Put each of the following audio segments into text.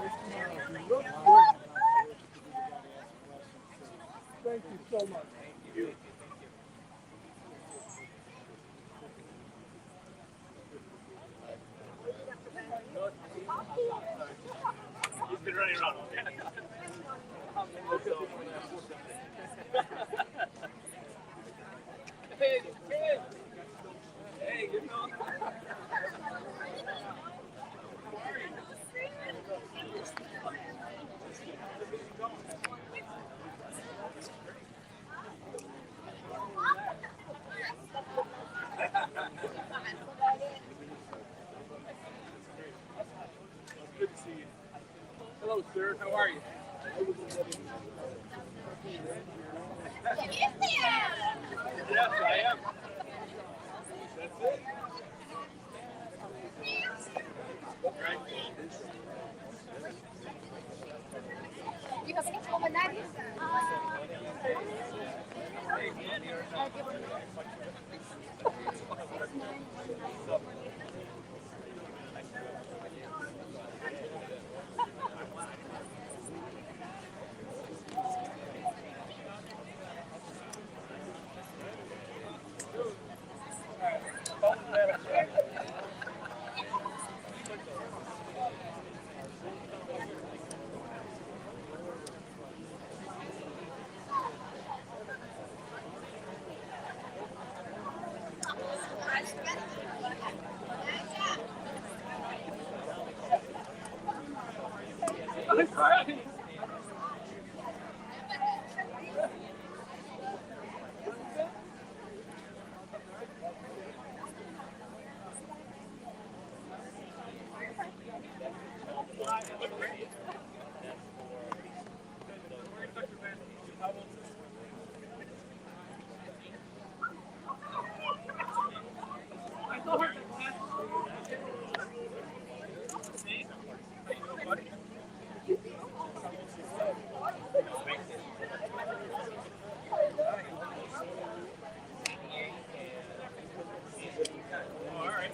Thank you so much. He's been running around. Hey, hey, hey, you know. Good to see you. Hello, sir. How are you? Yes, I am. That's it. Right. I'm sorry. All right.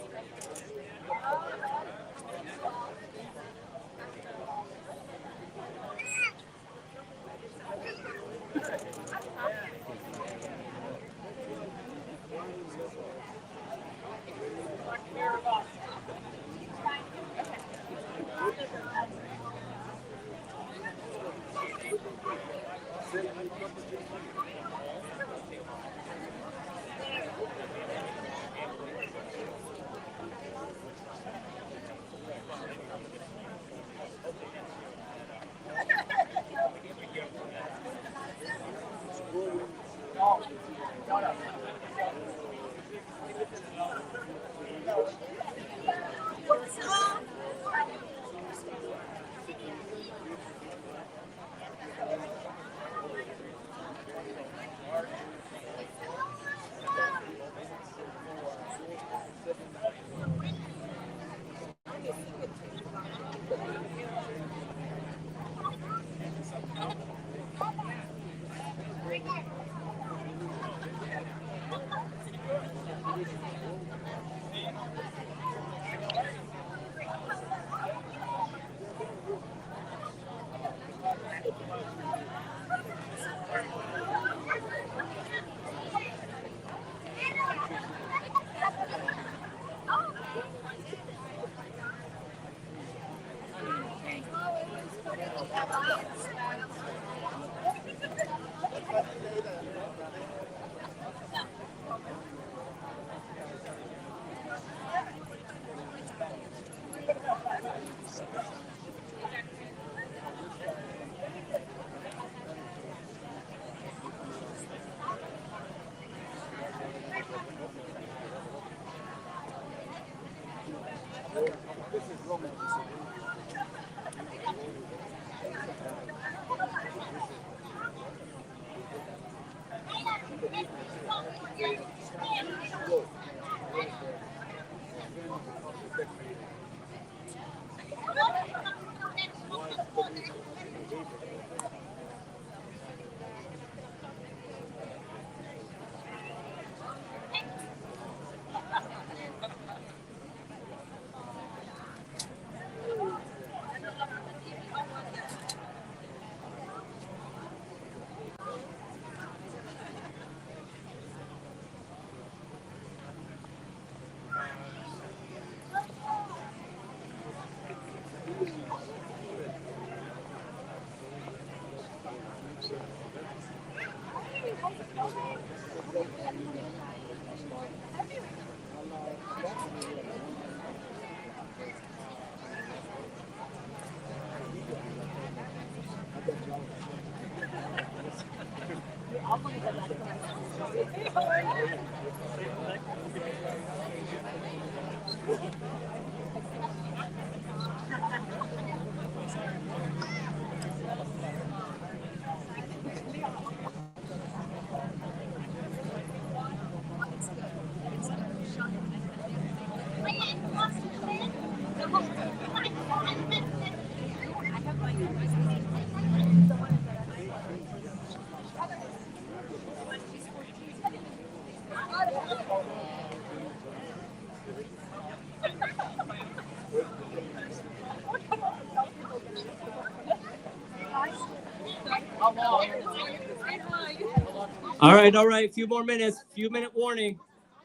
All right. A few more minutes. Few-minute warning.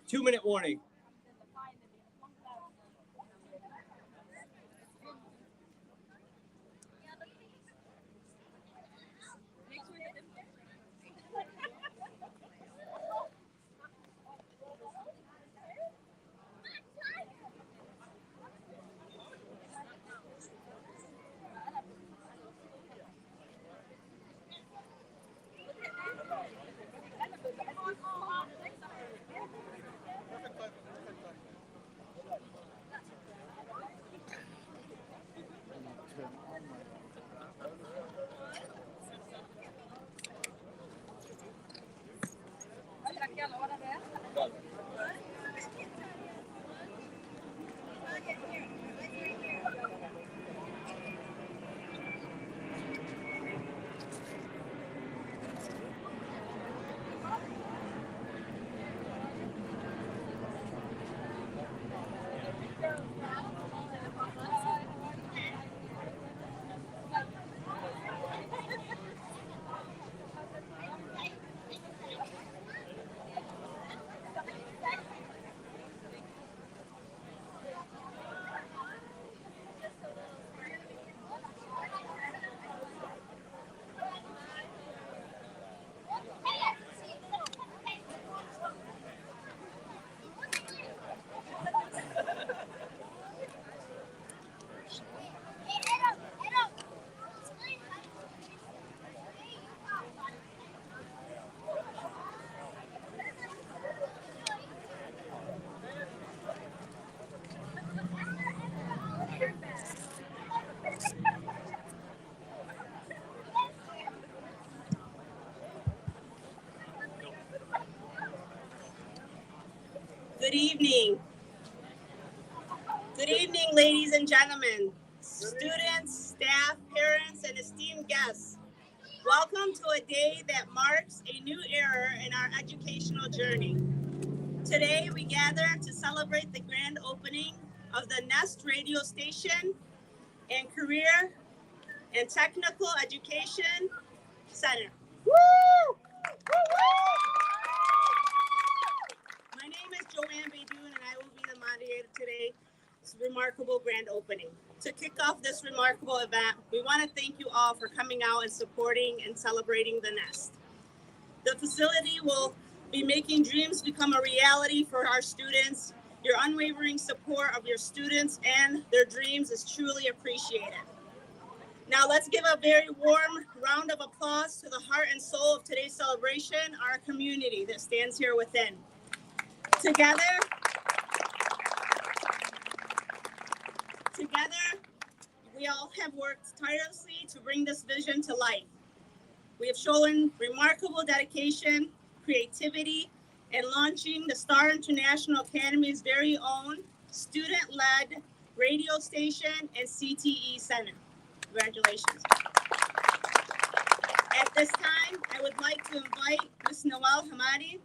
2-minute warning. Good evening. Good evening, ladies and gentlemen, students, staff, parents, and esteemed guests. Welcome to a day that marks a new era in our educational journey. Today, we gather to celebrate the grand opening of the Nest radio station and career and technical education center. Woo! My name is Joanne Baydoun, and I will be the moderator today. This remarkable grand opening. To kick off this remarkable event, we want to thank you all for coming out and supporting and celebrating the Nest. The facility will be making dreams become a reality for our students. Your unwavering support of your students and their dreams is truly appreciated. Now let's give a very warm round of applause to the heart and soul of today's celebration, our community that stands here within. Together, we all have worked tirelessly to bring this vision to life. We have shown remarkable dedication, creativity, in launching the Star International Academy's very own student-led radio station and CTE center. Congratulations. At this time, I would like to invite Ms. Nawal Hamadi,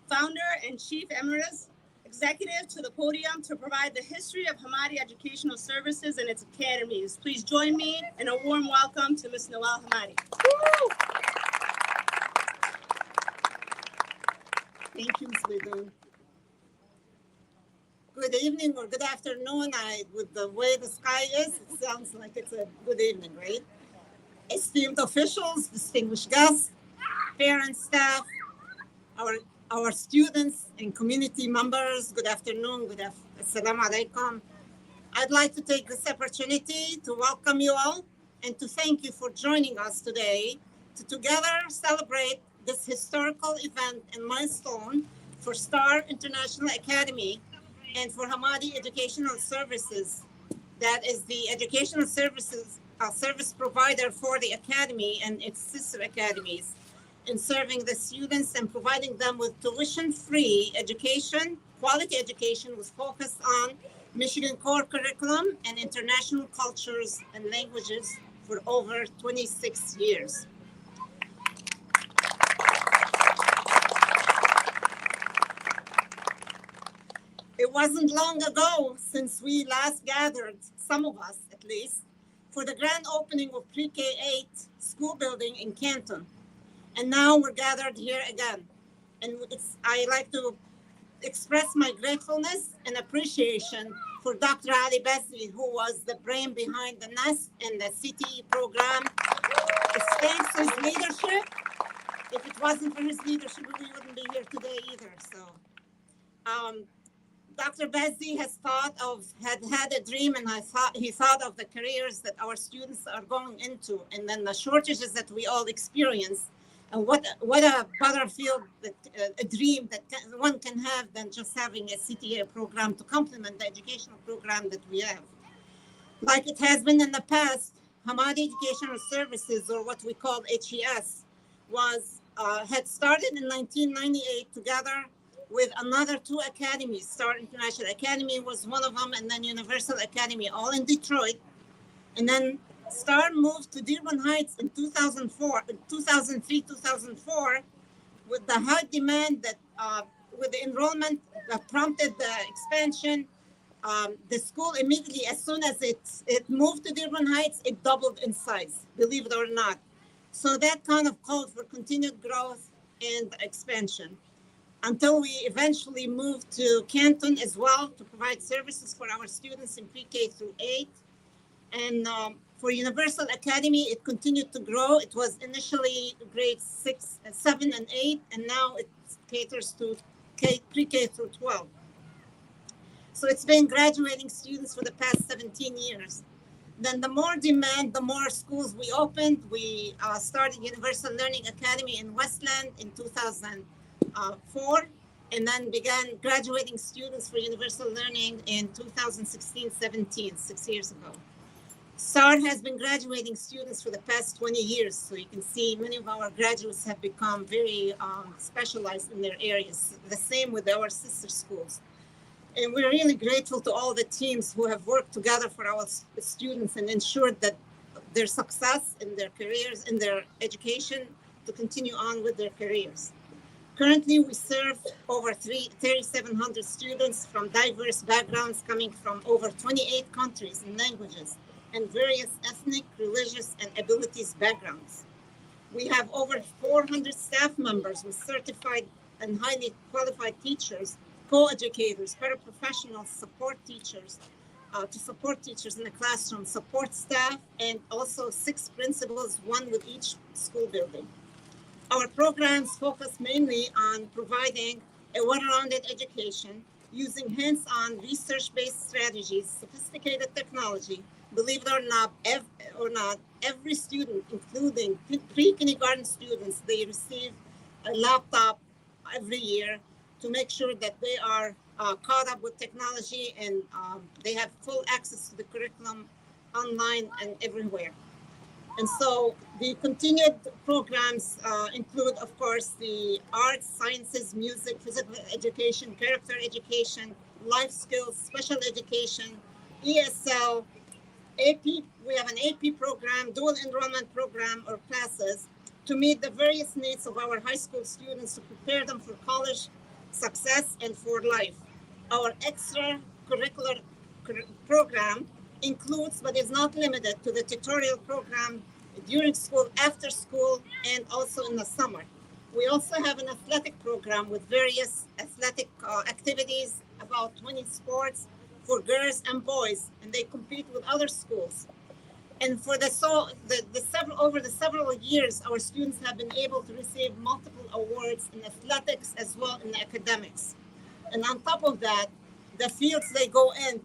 founder and chief emeritus executive, to the podium to provide the history of Hamadi Educational Services and its academies. Please join me in a warm welcome to Ms. Nawal Hamadi. Woo! Thank you, Ms. Baydoun. good evening or good afternoon. With the way the sky is, it sounds like it's a good evening, right? Esteemed officials, distinguished guests, parents, staff, our our students and community members, good afternoon, assalamu alaikum. I'd like to take this opportunity to welcome you all and to thank you for joining us today to together celebrate this historical event and milestone for STAR International Academy and for Hamadi Educational Services. That is the educational services service provider for the academy and its sister academies in serving the students and providing them with tuition-free education, quality education with focus on Michigan core curriculum and international cultures and languages for over 26 years. It wasn't long ago since we last gathered, some of us at least, for the grand opening of Pre-K 8 school building in Canton. And now we're gathered here again. And I like to express my gratefulness and appreciation for Dr. Ali Besri, who was the brain behind the NEST and the CTE program. It's thanks to his leadership. If it wasn't for his leadership, we wouldn't be here today either. So, Dr. Besri had a dream, and he thought of the careers that our students are going into, and then the shortages that we all experience. And what a better field, a dream that one can have than just having a CTE program to complement the educational program that we have. Like it has been in the past, Hamadi Educational Services, or what we call HES, had started in 1998 together with another two academies. STAR International Academy was one of them, and then Universal Academy, all in Detroit. And then STAR moved to Dearborn Heights in 2003, 2004, with the high demand that, with the enrollment that prompted the expansion. The school immediately, as soon as it moved to Dearborn Heights, it doubled in size, believe it or not. So that kind of called for continued growth and expansion until we eventually moved to Canton as well to provide services for our students in pre-K through 8. And for Universal Academy, it continued to grow. It was initially grades 6, 7, and 8, and now it caters to pre-K through 12. So it's been graduating students for the past 17 years. Then the more demand, the more schools we opened. We started Universal Learning Academy in Westland in 2004, and then began graduating students for Universal Learning in 2016-17, 6 years ago. STAR has been graduating students for the past 20 years. So you can see many of our graduates have become very specialized in their areas. The same with our sister schools. And we're really grateful to all the teams who have worked together for our students and ensured that their success in their careers, in their education, to continue on with their careers. Currently, we serve over 3,700 students from diverse backgrounds coming from over 28 countries and languages, and various ethnic, religious, and abilities backgrounds. We have over 400 staff members with certified and highly qualified teachers, co-educators, paraprofessionals, support teachers, to support teachers in the classroom, support staff, and also 6 principals, 1 with each school building. Our programs focus mainly on providing a well-rounded education using hands-on research-based strategies, sophisticated technology. Believe it or not, every student, including pre-kindergarten students, they receive a laptop every year to make sure that they are caught up with technology and they have full access to the curriculum online and everywhere. And so the continued programs include, of course, the arts, sciences, music, physical education, character education, life skills, special education, ESL, AP. We have an AP program, dual enrollment program or classes to meet the various needs of our high school students to prepare them for college success and for life. Our extracurricular program includes, but is not limited to, the tutorial program during school, after school, and also in the summer. We also have an athletic program with various athletic activities, about 20 sports for girls and boys, and they compete with other schools. And for the several years, our students have been able to receive multiple awards in athletics as well in academics. And on top of that, the fields they go in,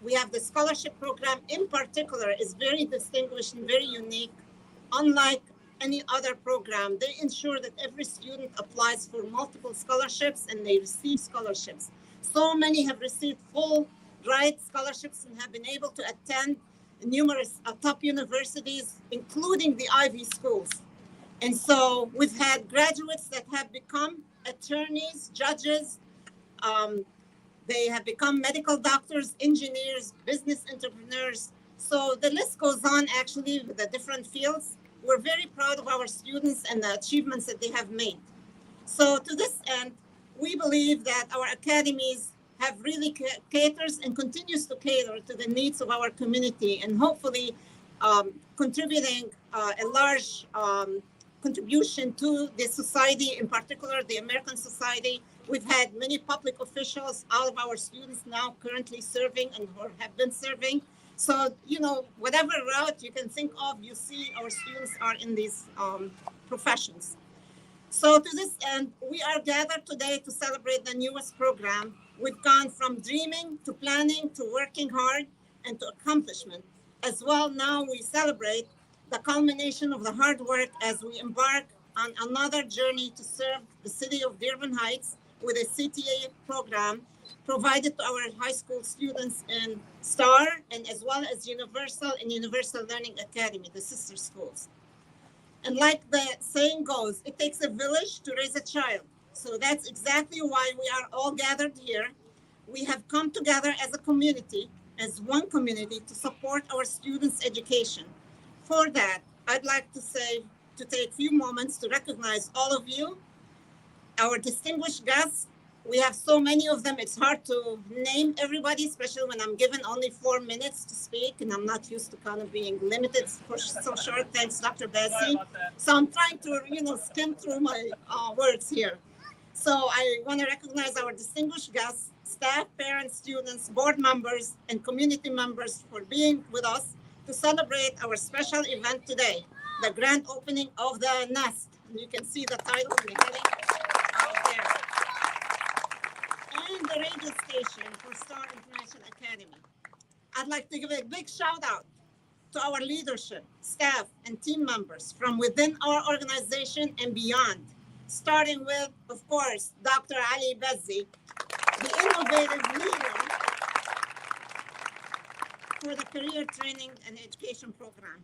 we have the scholarship program in particular is very distinguished and very unique. Unlike any other program, they ensure that every student applies for multiple scholarships and they receive scholarships. So many have received full ride scholarships and have been able to attend numerous top universities, including the Ivy schools. And so we've had graduates that have become attorneys, judges, they have become medical doctors, engineers, business entrepreneurs. So the list goes on actually with the different fields. We're very proud of our students and the achievements that they have made. So to this end, we believe that our academies have really caters and continues to cater to the needs of our community and hopefully contributing a large contribution to the society, in particular the American society. We've had many public officials, all of our students now currently serving and or have been serving. So, you know, whatever route you can think of, you see our students are in these professions. So to this end, we are gathered today to celebrate the newest program. We've gone from dreaming to planning to working hard and to accomplishment. As well, now we celebrate the culmination of the hard work as we embark on another journey to serve the city of Dearborn Heights with a CTE program provided to our high school students in STAR and as well as Universal and Universal Learning Academy, the sister schools. And like the saying goes, it takes a village to raise a child. So that's exactly why we are all gathered here. We have come together as a community, as one community, to support our students' education. For that, I'd like to take a few moments to recognize all of you, our distinguished guests. We have so many of them, it's hard to name everybody, especially when I'm given only 4 minutes to speak, and I'm not used to kind of being limited for so short. Thanks, Dr. Bessie. So I'm trying to, skim through my words here. So I want to recognize our distinguished guests, staff, parents, students, board members, and community members for being with us to celebrate our special event today, the grand opening of the Nest. And you can see the title in the heading out there. And the radio station for Star International Academy. I'd like to give a big shout out to our leadership, staff, and team members from within our organization and beyond, starting with, of course, Dr. Ali Bezzi, the innovative leader for the Career Training and Education Program,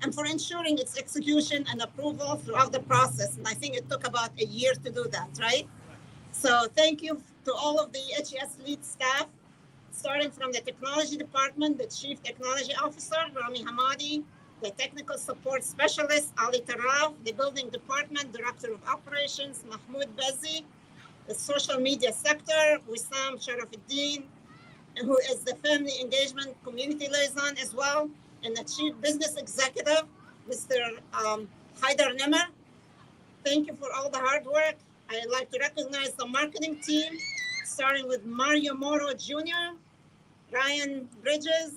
and for ensuring its execution and approval throughout the process. And I think it took about a year to do that, right? So thank you to all of the HES lead staff, starting from the technology department, the chief technology officer, Rami Hamadi, the technical support specialist, Ali Taraf, the building department, director of operations, Mahmoud Bezzi, the social media sector, Wissam Sharafuddin, who is the family engagement community liaison as well, and the chief business executive, Mr. Haider Nimmer. Thank you for all the hard work. I'd like to recognize the marketing team, starting with Mario Moro Jr., Ryan Bridges,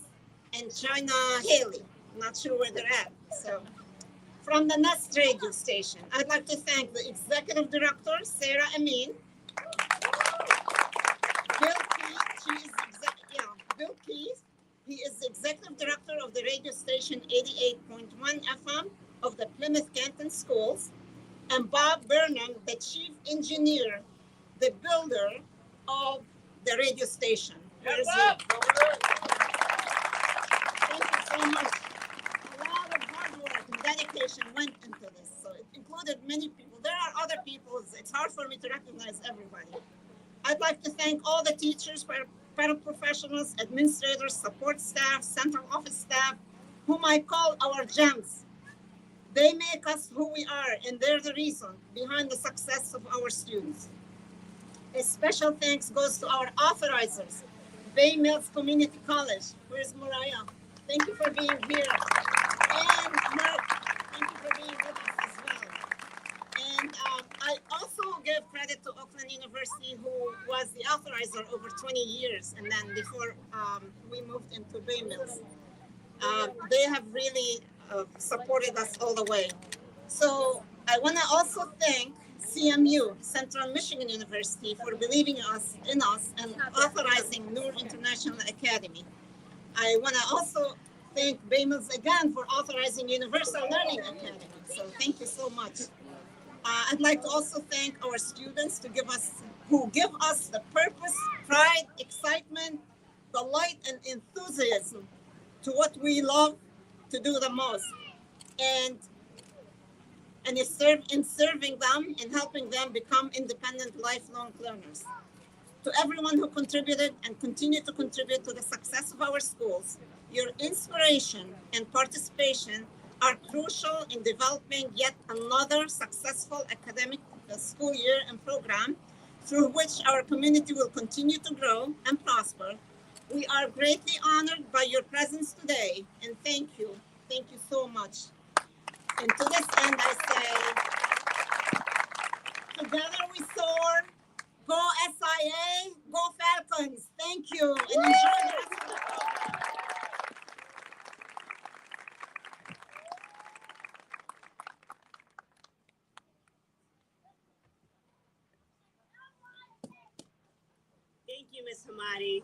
and China Haley. I'm not sure where they're at. So, from the Nest radio station, I'd like to thank the executive director, Sarah Amin, Bill Keith. He is the executive director of the radio station 88.1 FM of the Plymouth Canton Schools, and Bob Burnham, the chief engineer, the builder of the radio station. Where is he? Thank you so much. A lot of hard work and dedication went into this, so it included many people. There are other people. It's hard for me to recognize everybody. I'd like to thank all the teachers, paraprofessionals, administrators, support staff, central office staff, whom I call our gems. They make us who we are, and they're the reason behind the success of our students. A special thanks goes to our authorizers, Bay Mills Community College. Where's Mariah? Thank you for being here. And Mark, thank you for being with us as well. And I also give credit to Oakland University. together over 20 years, and then before we moved into Bay Mills. They have really supported us all the way. So I want to also thank CMU, Central Michigan University, for believing in us and authorizing Noor International Academy. I want to also thank Bay Mills again for authorizing Universal Learning Academy. So thank you so much. I'd like to also thank our students who give us the purpose, pride, excitement, the light, and enthusiasm to what we love to do the most. And in serving them and helping them become independent, lifelong learners. To everyone who contributed and continue to contribute to the success of our schools, your inspiration and participation are crucial in developing yet another successful academic school year and program through which our community will continue to grow and prosper. We are greatly honored by your presence today, and thank you. Thank you so much. And to this end, I say, together we soar. Go SIA, go Falcons. Thank you, and enjoy the rest of the program. Thank you, Ms. Hamadi.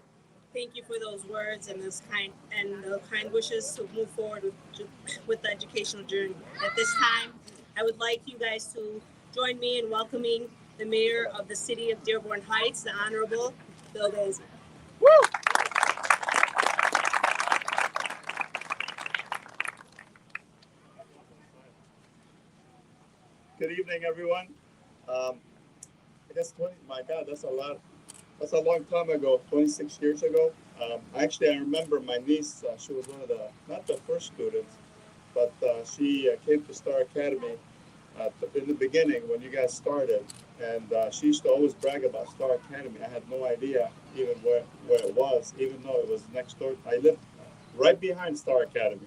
Thank you for those words and the kind wishes to move forward with the educational journey. At this time, I would like you guys to join me in welcoming the mayor of the city of Dearborn Heights, the Honorable Bill Gaisman. Good evening, everyone. I guess my God, that's a lot. That's a long time ago, 26 years ago. Actually, I remember my niece, she was one of not the first students, but she came to Star Academy in the beginning when you guys started. And she used to always brag about Star Academy. I had no idea even where it was, even though it was next door. I lived right behind Star Academy.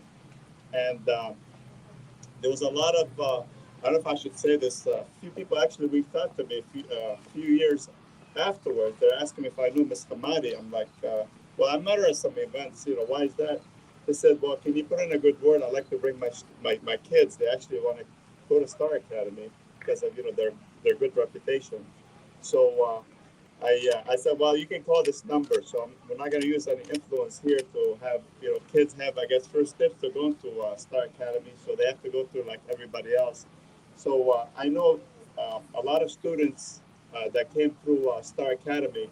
And there was a lot of, I don't know if I should say this, a few people actually reached out to me a few years afterwards. They're asking me if I knew Miss Hamadi. I'm like, well, I met her at some events, why is that? They said, well, can you put in a good word? I'd like to bring my kids. They actually want to go to Star Academy because of, their good reputation. So I said, well, you can call this number. So we're not going to use any influence here to have, kids have, I guess, first steps to going to Star Academy. So they have to go through like everybody else. So I know a lot of students that came through Star Academy.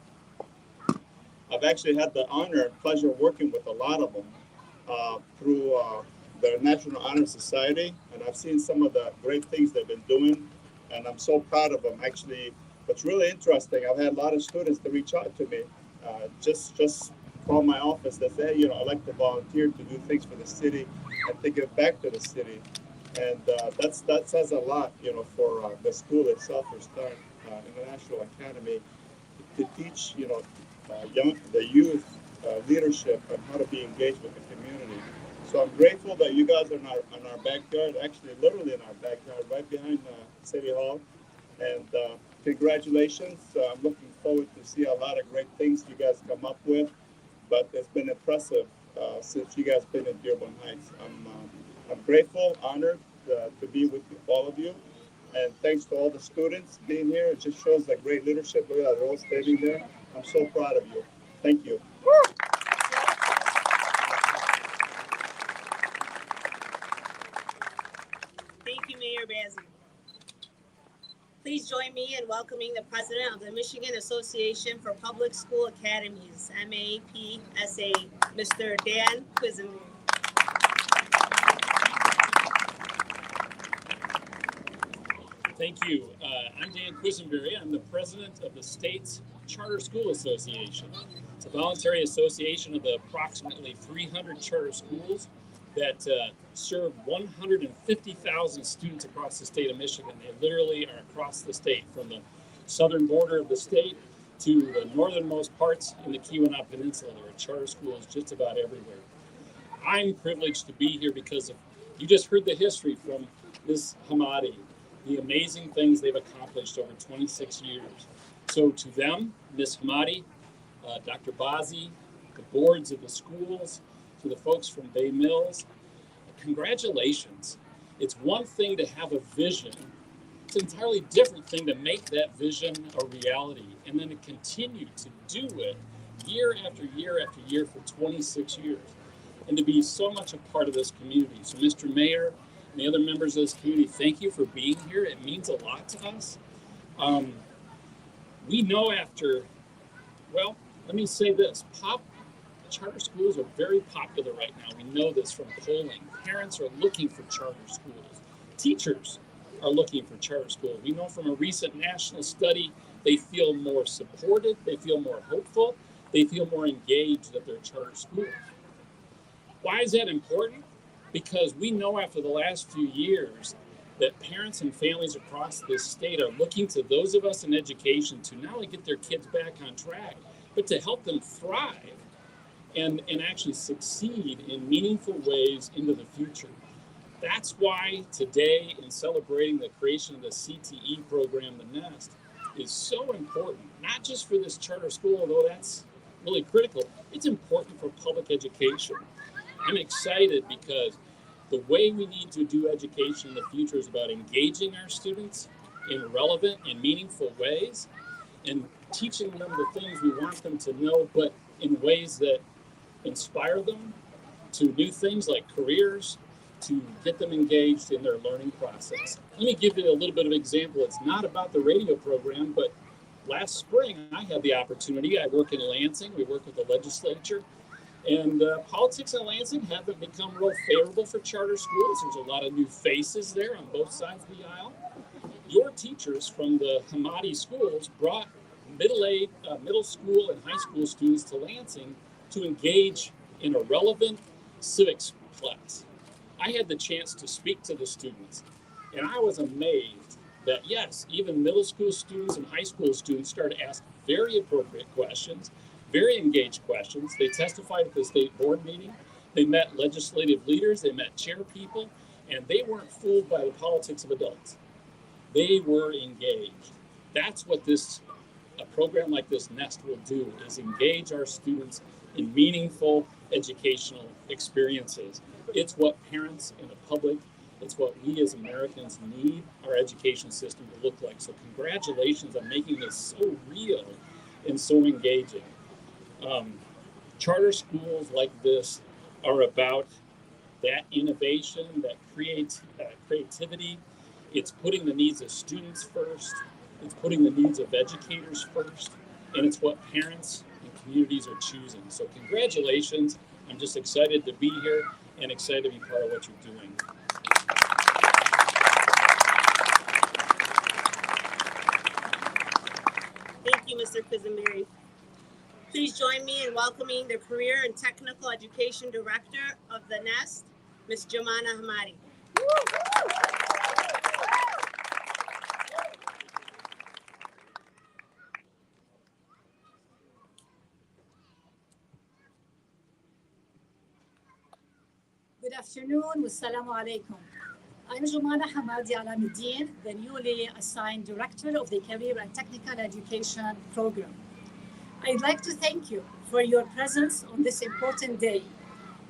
I've actually had the honor and pleasure of working with a lot of them through the National Honor Society, and I've seen some of the great things they've been doing, and I'm so proud of them. Actually, what's really interesting, I've had a lot of students that reach out to me, just call my office that say, hey, I'd like to volunteer to do things for the city and to give back to the city, and that says a lot, for the school itself, for Star International Academy, to teach, the youth leadership and how to be engaged with the community. So I'm grateful that you guys are in our backyard, actually literally in our backyard, right behind City Hall. And congratulations. I'm looking forward to see a lot of great things you guys come up with. But it's been impressive since you guys been in Dearborn Heights. I'm grateful, honored to be with all of you. And thanks to all the students being here. It just shows that great leadership. Look at that, they're all standing there. I'm so proud of you. Thank you. Thank you, Mayor Bazzi. Please join me in welcoming the president of the Michigan Association for Public School Academies, MAPSA, Mr. Dan Quisenberry. Thank you. I'm Dan Quisenberry. I'm the president of the state's Charter School Association. It's a voluntary association of the approximately 300 charter schools that serve 150,000 students across the state of Michigan. They literally are across the state, from the southern border of the state to the northernmost parts in the Keweenaw Peninsula. There are charter schools just about everywhere. I'm privileged to be here because you just heard the history from Ms. Hamadi, the amazing things they've accomplished over 26 years. So to them, Ms. Hamadi, Dr. Bazzi, the boards of the schools, to the folks from Bay Mills. Congratulations. It's one thing to have a vision. It's an entirely different thing to make that vision a reality and then to continue to do it year after year after year for 26 years and to be so much a part of this community. So Mr. Mayor and the other members of this community, thank you for being here. It means a lot to us. We know after, well, let me say this, charter schools are very popular right now. We know this from polling. Parents are looking for charter schools. Teachers are looking for charter schools. We know from a recent national study, they feel more supported, they feel more hopeful, they feel more engaged at their charter schools. Why is that important? Because we know after the last few years that parents and families across this state are looking to those of us in education to not only get their kids back on track, but to help them thrive and actually succeed in meaningful ways into the future. That's why today, in celebrating the creation of the CTE program, the Nest, is so important, not just for this charter school, although that's really critical, it's important for public education. I'm excited because the way we need to do education in the future is about engaging our students in relevant and meaningful ways and teaching them the things we want them to know, but in ways that inspire them to do things like careers, to get them engaged in their learning process. Let me give you a little bit of an example. It's not about the radio program, but last spring I had the opportunity. I work in Lansing. We work with the legislature. And politics in Lansing haven't become real favorable for charter schools. There's a lot of new faces there on both sides of the aisle. Your teachers from the Hamadi schools brought middle school and high school students to Lansing to engage in a relevant civics class. I had the chance to speak to the students, and I was amazed that, yes, even middle school students and high school students started asking very appropriate questions, very engaged questions. They testified at the state board meeting. They met legislative leaders. They met chair people, and they weren't fooled by the politics of adults. They were engaged. That's what a program like this Nest will do, is engage our students in meaningful educational experiences. It's what parents and the public, it's what we as Americans need our education system to look like. So congratulations on making this so real and so engaging. Charter schools like this are about that innovation, that creativity. It's putting the needs of students first. It's putting the needs of educators first. And it's what parents and communities are choosing. So congratulations. I'm just excited to be here and excited to be part of what you're doing. Thank you, Mr. Quisenberry. Please join me in welcoming the Career and Technical Education Director of the Nest, Ms. Jumana Hamadi. Good afternoon, wassalamu alaikum. I'm Jumana Hamadi Alamuddin, the newly assigned Director of the Career and Technical Education Program. I'd like to thank you for your presence on this important day.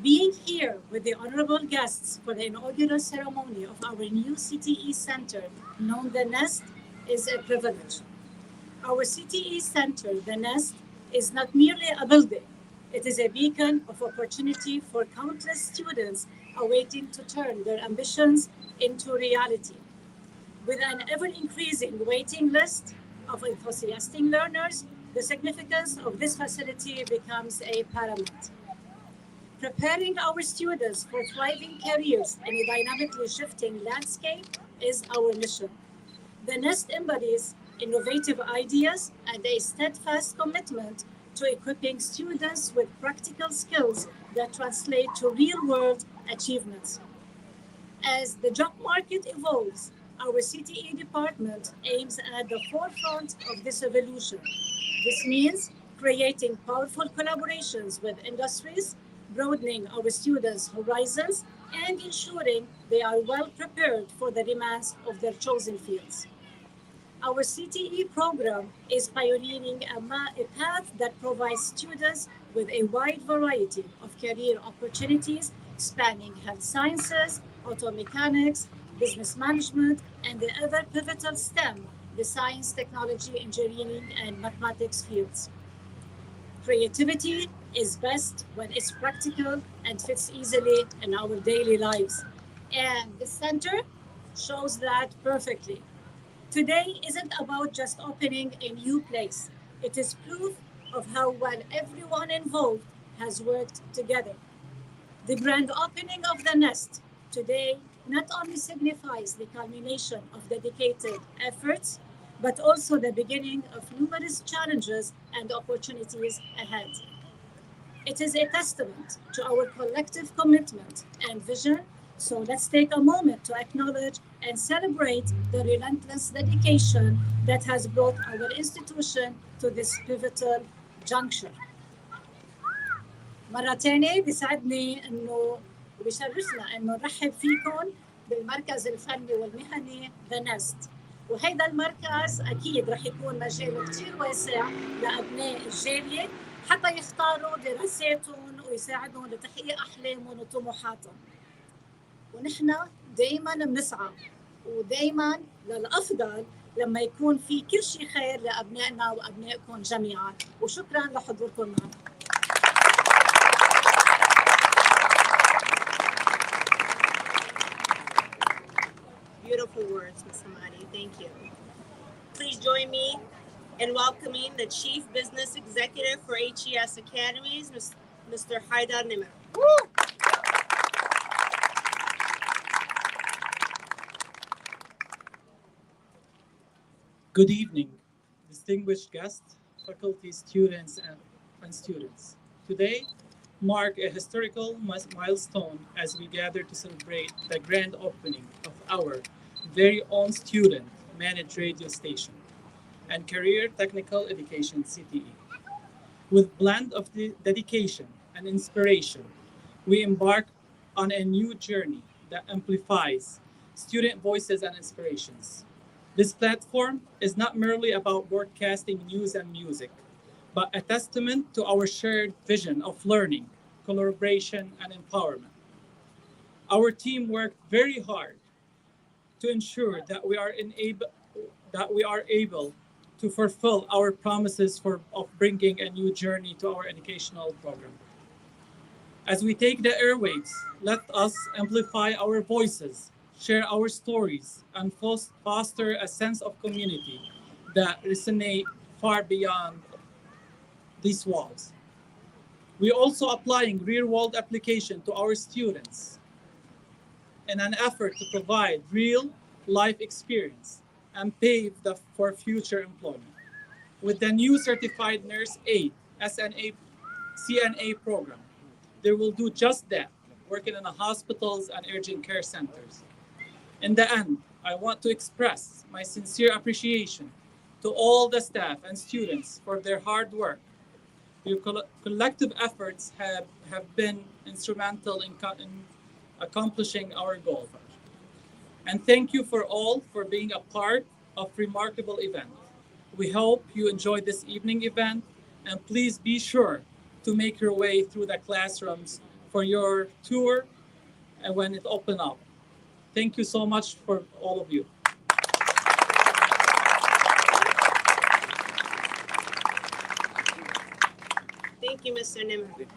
Being here with the honorable guests for the inaugural ceremony of our new CTE Center, known the Nest, is a privilege. Our CTE Center, the Nest, is not merely a building. It is a beacon of opportunity for countless students awaiting to turn their ambitions into reality. With an ever-increasing waiting list of enthusiastic learners, the significance of this facility becomes a paramount. Preparing our students for thriving careers in a dynamically shifting landscape is our mission. The Nest embodies innovative ideas and a steadfast commitment to equipping students with practical skills that translate to real-world achievements. As the job market evolves, our CTE department aims at the forefront of this evolution. This means creating powerful collaborations with industries, broadening our students' horizons, and ensuring they are well prepared for the demands of their chosen fields. Our CTE program is pioneering a path that provides students with a wide variety of career opportunities spanning health sciences, auto mechanics, business management, and the other pivotal STEM, the science, technology, engineering, and mathematics fields. Creativity is best when it's practical and fits easily in our daily lives. And the center shows that perfectly. Today isn't about just opening a new place. It is proof of how well everyone involved has worked together. The grand opening of the nest today not only signifies the culmination of dedicated efforts, but also the beginning of numerous challenges and opportunities ahead. It is a testament to our collective commitment and vision. So let's take a moment to acknowledge and celebrate the relentless dedication that has brought our institution to this pivotal juncture. مرة تانية بيسعدني إنه وبيشرفنا إنه نرحب فيكم بالمركز الفني والمهني ذا نست. وهيدا المركز أكيد رح يكون مجاله كتير واسع لأبناء الجالية حتى يختاروا دراساتهم ويساعدهم لتحقيق أحلامهم وطموحاتهم. ونحن دايما بنسعى ودايما للأفضل لما يكون في كل شيء خير لأبنائنا وأبنائكم جميعا. وشكرا لحضوركم معنا. Beautiful words, Ms. Hamadi. Thank you. Please join me in welcoming the Chief Business Executive for HES Academies, Mr. Haidar Nimr. Good evening, distinguished guests, faculty, students, and students. Today mark a historical milestone as we gather to celebrate the grand opening of our very own student-managed radio station and career technical education CTE. With blend of dedication and inspiration, we embark on a new journey that amplifies student voices and inspirations. This platform is not merely about broadcasting news and music, but a testament to our shared vision of learning, collaboration, and empowerment. Our team worked very hard to ensure that we are able to fulfill our promises of bringing a new journey to our educational program. As we take the airwaves, let us amplify our voices, share our stories, and foster a sense of community that resonate far beyond these walls. We're also applying real-world application to our students in an effort to provide real life experience and pave for future employment. With the new Certified Nurse Aide SNA CNA program, they will do just that, working in the hospitals and urgent care centers. In the end, I want to express my sincere appreciation to all the staff and students for their hard work. Your collective efforts have been instrumental in accomplishing our goal. And thank you for all for being a part of remarkable event. We hope you enjoyed this evening event, and please be sure to make your way through the classrooms for your tour and when it opens up. Thank you so much for all of you. Thank you, Mr. Nimr.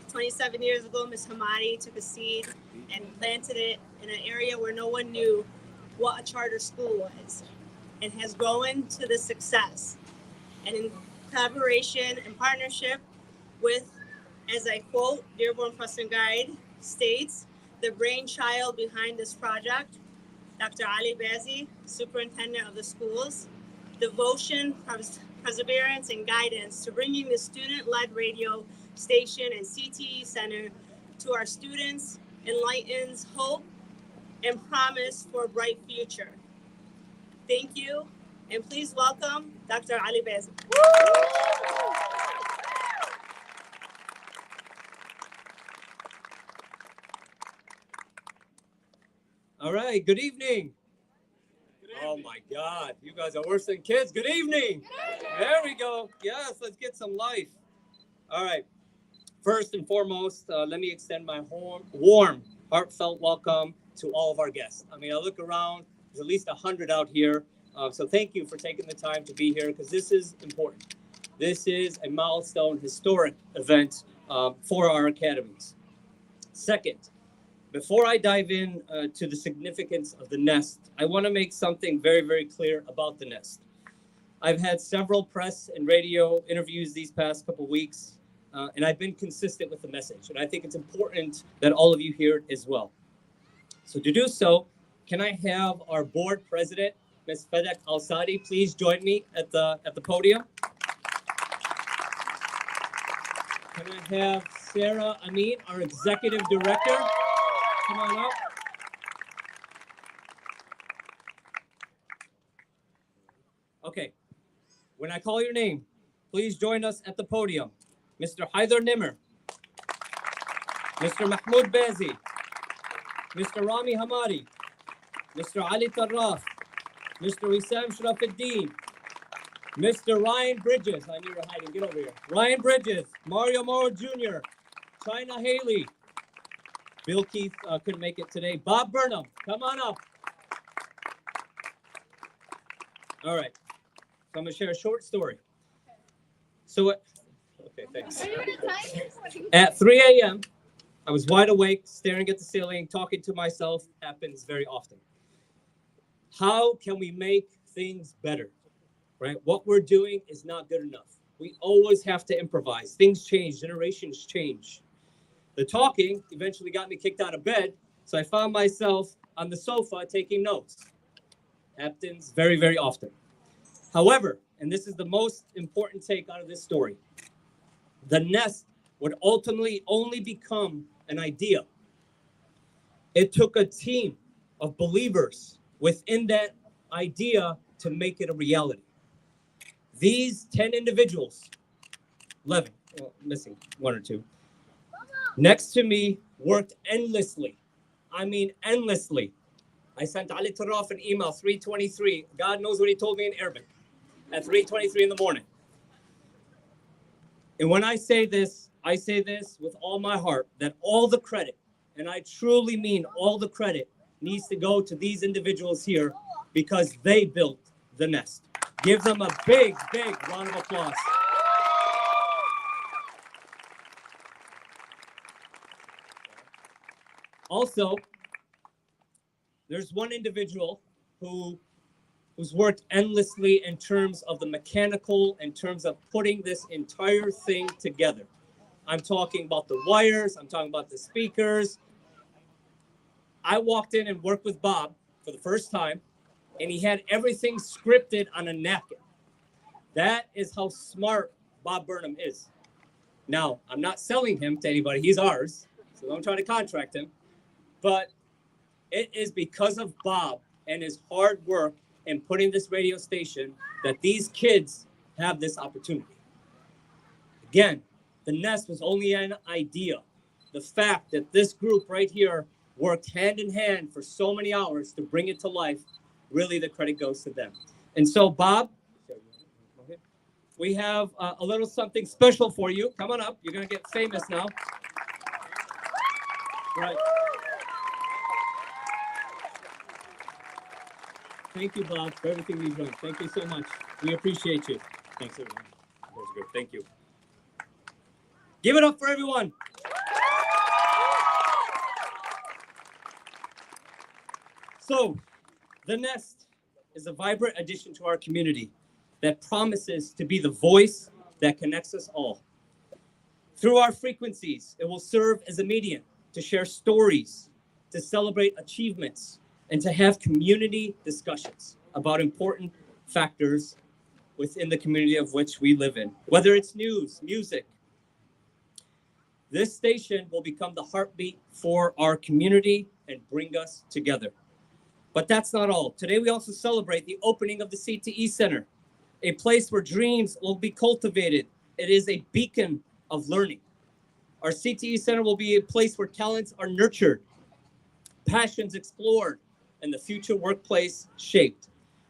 27 years ago, Ms. Hamadi took a seed and planted it in an area where no one knew what a charter school was, and has grown to the success. And in collaboration and partnership with, as I quote, Dearborn Press and Guide states, the brainchild behind this project, Dr. Ali Bazi, superintendent of the schools, devotion, perseverance, and guidance to bringing the student-led radio station and CTE center to our students enlightens hope and promise for a bright future. Thank you, and please welcome Dr. Ali Bazi. All right, good evening. Oh my God, you guys are worse than kids. Good evening. There we go. Yes, let's get some life. All right. First and foremost, let me extend my warm, heartfelt welcome to all of our guests. I mean, I look around, there's at least 100 out here. So thank you for taking the time to be here because this is important. This is a milestone, historic event for our academies. Second, before I dive in to the significance of the nest, I want to make something very, very clear about the nest. I've had several press and radio interviews these past couple weeks, and I've been consistent with the message. And I think it's important that all of you hear it as well. So to do so, can I have our board president, Ms. Fedek Al-Sadi, please join me at the podium? Can I have Sarah Amin, our executive director? Come on up. Okay. When I call your name, please join us at the podium. Mr. Haider Nimmer, Mr. Mahmoud Bazi, Mr. Rami Hamadi, Mr. Ali Tarraf, Mr. Wissam Sharafuddin, Mr. Ryan Bridges. I knew you were hiding. Get over here. Ryan Bridges, Mario Moro Jr., China Haley. Bill Keith couldn't make it today. Bob Burnham, come on up. All right. So I'm going to share a short story. Okay, thanks. At 3 a.m., I was wide awake, staring at the ceiling, talking to myself. Happens very often. How can we make things better? Right? What we're doing is not good enough. We always have to improvise. Things change. Generations change. The talking eventually got me kicked out of bed, so I found myself on the sofa taking notes. Happens very, very often. However, and this is the most important take out of this story, the nest would ultimately only become an idea. It took a team of believers within that idea to make it a reality. These 10 individuals, 11, well, missing one or two, next to me worked endlessly. I mean, endlessly. I sent Ali Tarraf an email, 3:23. God knows what he told me in Arabic at 3:23 in the morning. And when I say this with all my heart, that all the credit, and I truly mean all the credit, needs to go to these individuals here because they built the nest. Give them a big, big round of applause. Also, there's one individual who's worked endlessly in terms of the mechanical, in terms of putting this entire thing together. I'm talking about the wires, I'm talking about the speakers. I walked in and worked with Bob for the first time, and he had everything scripted on a napkin. That is how smart Bob Burnham is. Now, I'm not selling him to anybody, he's ours, so don't try to contract him. But it is because of Bob and his hard work in putting this radio station that these kids have this opportunity. Again, the nest was only an idea. The fact that this group right here worked hand in hand for so many hours to bring it to life, really the credit goes to them. And so, Bob, we have a little something special for you. Come on up. You're going to get famous now. Right. Thank you, Bob, for everything you've done. Thank you so much. We appreciate you. Thanks, everyone. That was good. Thank you. Give it up for everyone. So, the Nest is a vibrant addition to our community that promises to be the voice that connects us all. Through our frequencies, it will serve as a medium to share stories, to celebrate achievements, and to have community discussions about important factors within the community of which we live in. Whether it's news, music, this station will become the heartbeat for our community and bring us together. But that's not all. Today, we also celebrate the opening of the CTE Center, a place where dreams will be cultivated. It is a beacon of learning. Our CTE Center will be a place where talents are nurtured, passions explored, and the future workplace shaped.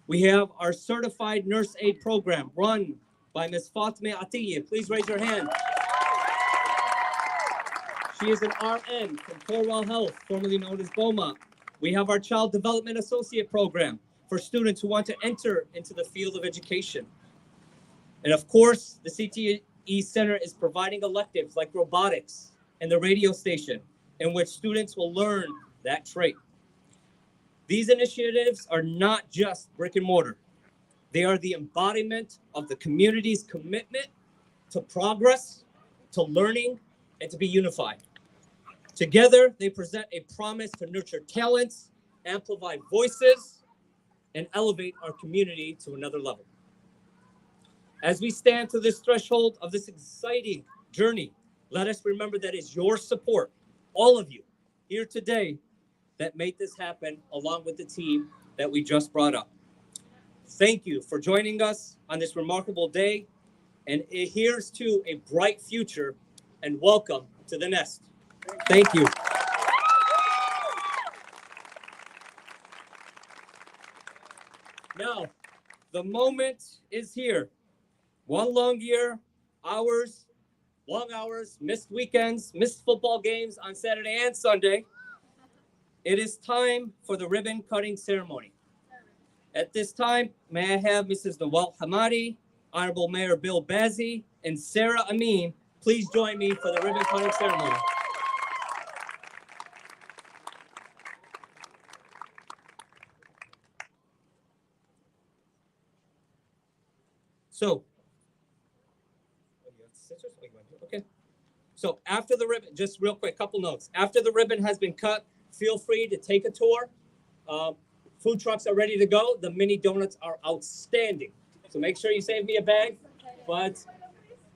We have our certified nurse aid program run by Ms. Fatma Atiyah. Please raise your hand. She is an RN from Cornwall Health, formerly known as BOMA. We have our Child Development Associate program for students who want to enter into the field of education. And of course, the CTE Center is providing electives like robotics and the radio station, in which students will learn that trait. These initiatives are not just brick and mortar. They are the embodiment of the community's commitment to progress, to learning, and to be unified. Together, they present a promise to nurture talents, amplify voices, and elevate our community to another level. As we stand to this threshold of this exciting journey, let us remember that it's your support, all of you here today, that made this happen, along with the team that we just brought up. Thank you for joining us on this remarkable day, and here's to a bright future, and welcome to the nest. Thank you. Now, the moment is here. One long year, hours, long hours, missed weekends, missed football games on Saturday and Sunday. It is time for the ribbon cutting ceremony. At this time, may I have Mrs. Nawal Hamadi, Honorable Mayor Bill Bazzi, and Sarah Amin please join me for the ribbon cutting ceremony. So, okay. So after the ribbon, just real quick, couple notes. After the ribbon has been cut, feel free to take a tour. Food trucks are ready to go. The mini donuts are outstanding. So make sure you save me a bag. But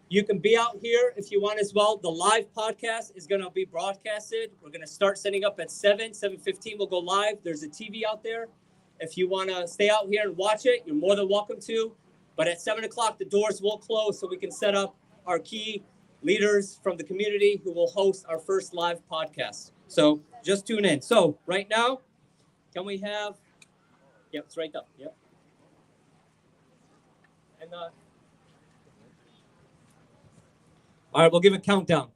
you can be out here if you want as well. The live podcast is going to be broadcasted. We're going to start setting up at 7:15. We'll go live. There's a TV out there. If you want to stay out here and watch it, you're more than welcome to. But at 7 o'clock, the doors will close so we can set up our key leaders from the community who will host our first live podcast. So just tune in. So right now, can we have, yep, it's right up, yep. And all right, we'll give a countdown.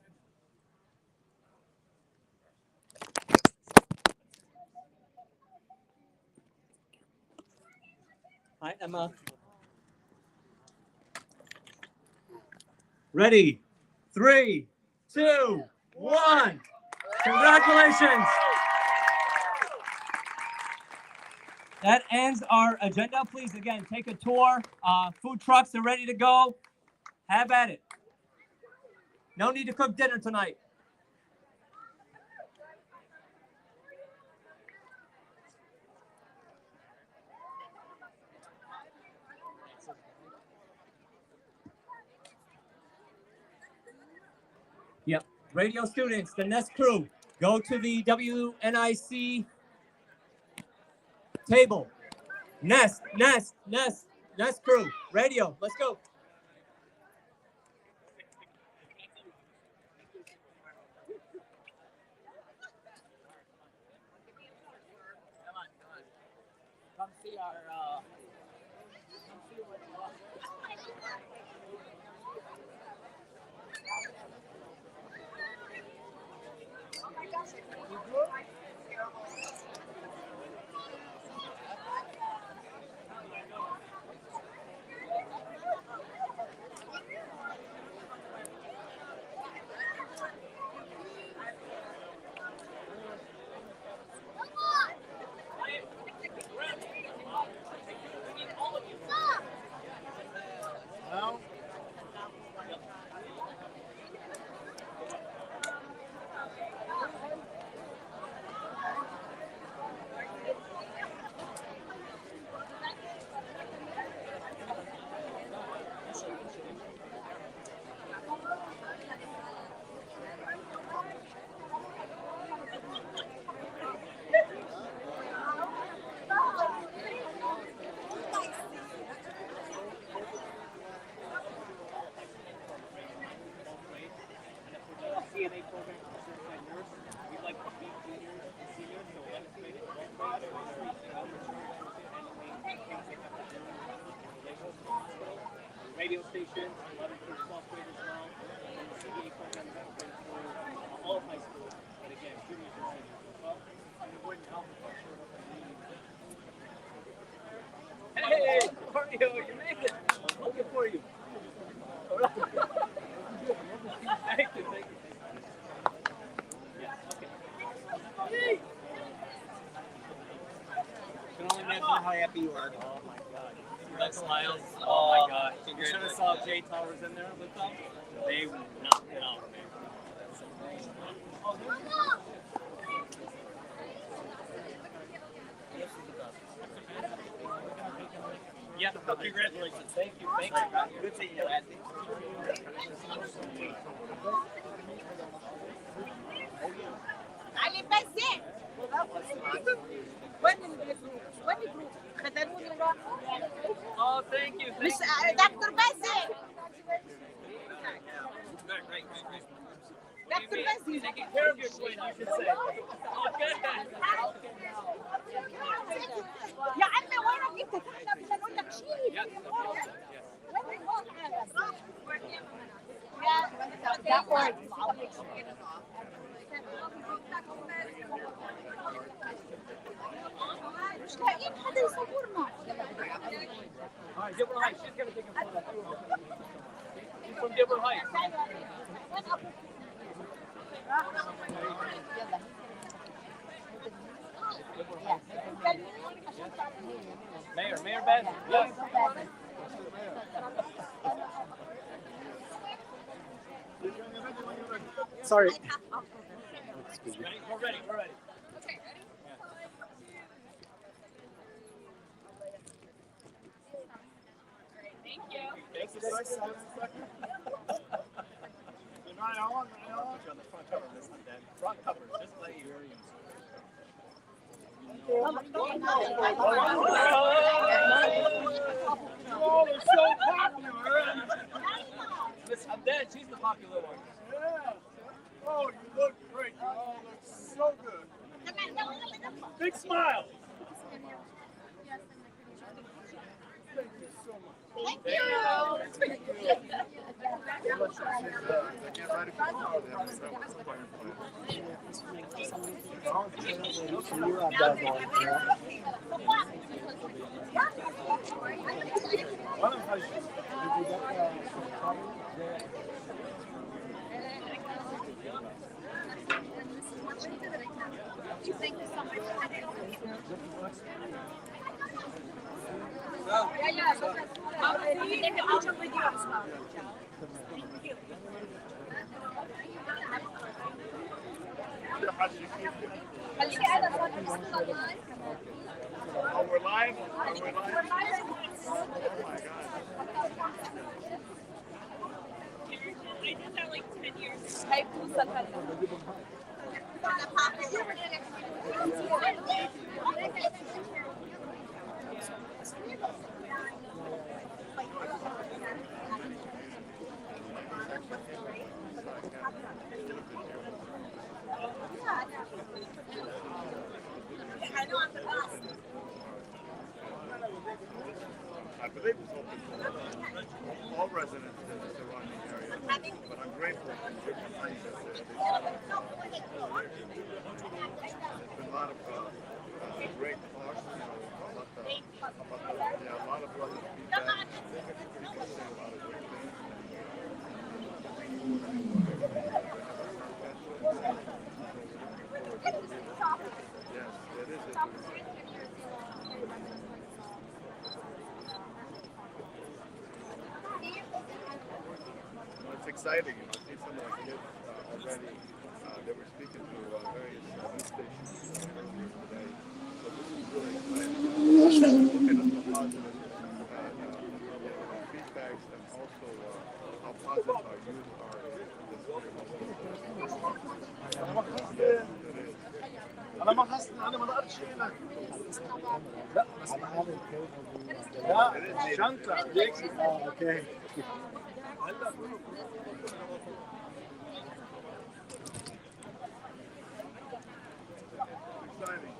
Hi, Emma. Ready? 3, 2, 1. Congratulations. That ends our agenda. Please, again, take a tour. Food trucks are ready to go. Have at it. No need to cook dinner tonight. Yep. Radio students, the Nest crew, go to the WNIC table. Nest crew, radio, let's go. Come see our Now, radio stations, 11th through 12th grade as well. And the CTE program is open for all of high school, and again, juniors and seniors as well. And it wouldn't help if our showed up at the meeting. Hey, how are you? You made it. I'm looking for you. All right. Thank you, thank you. Yeah, okay. Hey. I can only imagine how happy you are. Oh my God. See that smiles? Oh my God. You should have saw Jay Towers in there with them. They knocked it out, man. That's amazing. Oh, yeah, congratulations. Thank you. Thank you. Good seeing you, Lassie. علي بزين وين الجروب خدموني الروح Oh, thank you. مش Thank you. دكتور بزين دكتور بزين Taking care of your twin, you should say. Okay. يا عمي وين انت احنا بدنا نقول لك شيء وين الوضع مش لاقيين حدا يصورنا All right, Gilbert Heights. She's gonna take a photo. She's from Gilbert Heights. Mayor Ben. Yes. Sorry. Ready? We're ready. Okay, ready? Thank you. Just a second. You're not on. On the front cover, this one, Dan. Front cover, just like you already used. Oh, they're so popular. Listen, I'm dead. She's the popular one. Yeah. Oh, you look great. You all look so good. Big smile. Thank you so much. Thank you. They get ready for tomorrow. They have a surprise plan. You have that one, yeah. Thank you so much. Oh, we're live? Oh my God. I did that like 10 years. I know I'm the boss. I believe it's open for all residents in the surrounding area, but I'm grateful for different places. There's been a lot of great talks, you know, about a lot of feedback. People say a lot of great things. Yes, it is. It's exciting, you know. I see some of the kids already. They were speaking to various news stations here today. So this is really exciting. Looking at the positive feedbacks and also how positive our youth are in this area. انا ما حاسس انا ما لقيتش هنا لا بس انا عامل لا شنطه اوكي Exciting.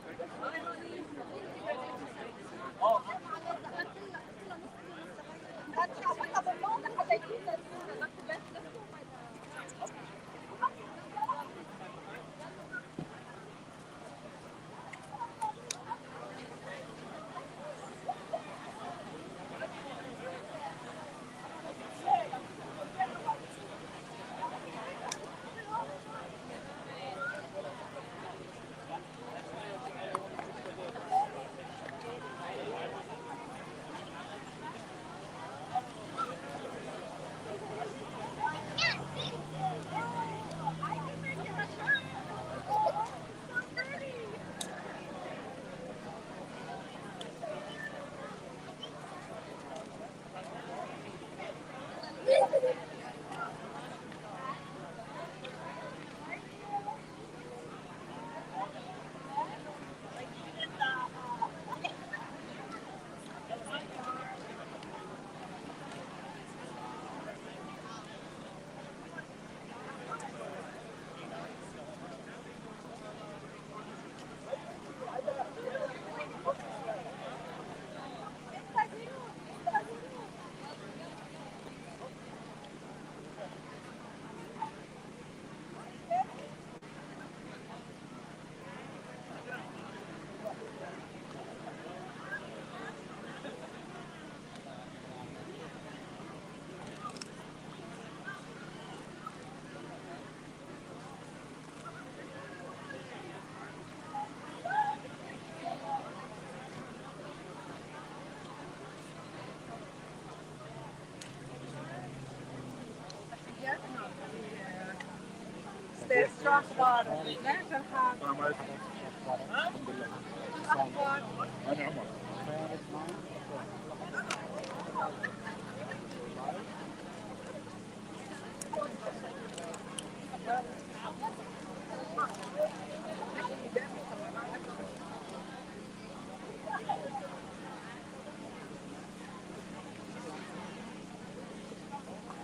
أنا عمر.